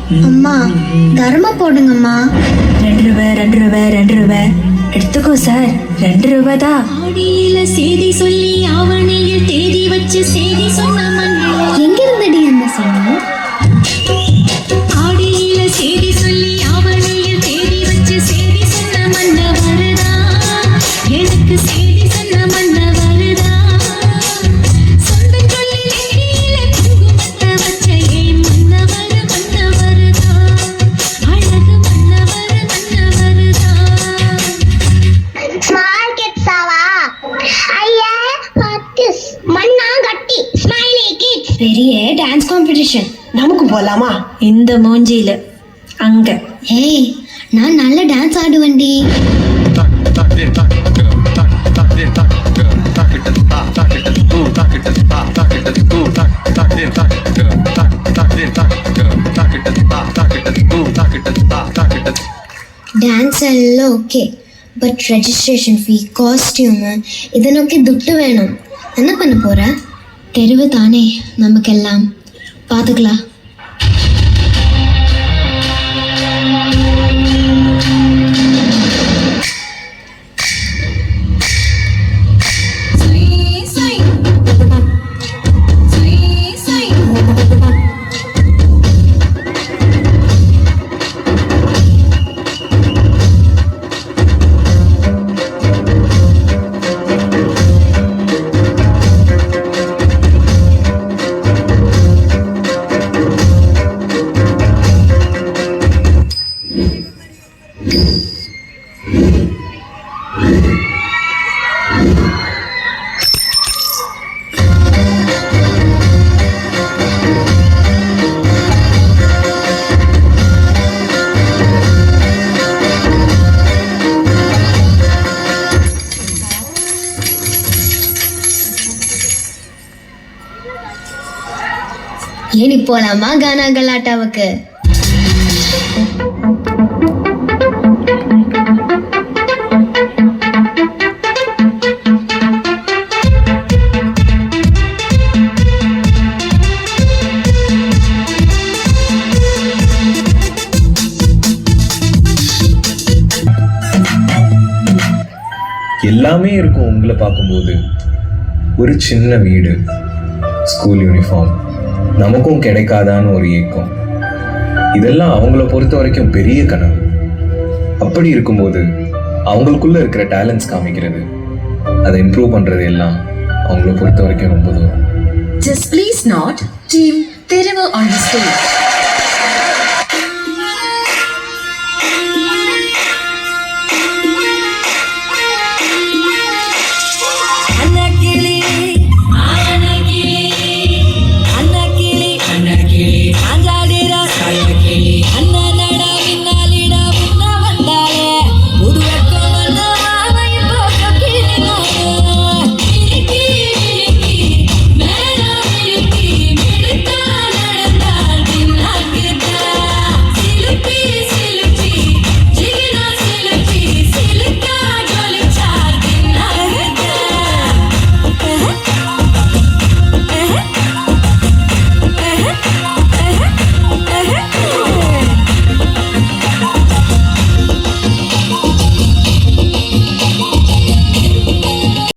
அம்மா தர்ம போடுங்கம்மா. 2 ரூபாய் 2 ரூபாய் 2 ரூபாய் எடுத்துக்கோ சார். 2 ரூபாய் தான். ஆடியில செய்தி சொல்லி ஆவணியில் தேதி வச்சு செய்தி சொன்ன மன்னன். எங்க இருந்தடி அந்த சொன்ன? ஆடியில செய்தி சொல்லி ஆவணியில் தேதி வச்சு செய்தி சொன்ன மன்ன வருதா, எனக்கு செய்தி சொன்ன மன்ன வருதா. சொந்தம் சொல்லி நெற்றியில குங்குமத்தை வச்ச ஏன் மன்னவர் வருதா, அழகு மன்னவர் வருதா. Small kids ஆவா? ஐயா பத்திஸ் மண்ணா கட்டி ஸ்மைலி கிட்ஸ். பெரிய டான்ஸ் காம்படிஷன். நமக்கு போலாமா? இந்த மூஞ்சியில அங்க. ஏய், நான் நல்ல டான்ஸ் ஆடுவேன்டி. டான்ஸ் எல்லாம் okay, but registration fee, costume இதனொക്കെ துட்டு வேணும். என்ன பண்ண போற? தெருவு தானே நமக்கெல்லாம், பார்த்துக்கலாம். ஏனி போலாமா கானா கலாட்டாவுக்கு? எல்லாமே இருக்கும் உங்களை பார்க்கும்போது. ஒரு சின்ன வீடு, ஸ்கூல் யூனிஃபார்ம், நமக்கும் கிடைக்காதான்னு ஒரு ஏக்கம். இதெல்லாம் அவங்கள பொறுத்த வரைக்கும் பெரிய கனவு. அப்படி இருக்கும்போது அவங்களுக்குள்ள இருக்கிற டேலண்ட்ஸ் காமிக்கிறது, அதை இம்ப்ரூவ் பண்றது எல்லாம் அவங்கள பொறுத்த வரைக்கும் ரொம்ப தூரம். Just please not Team Therivu on the stage.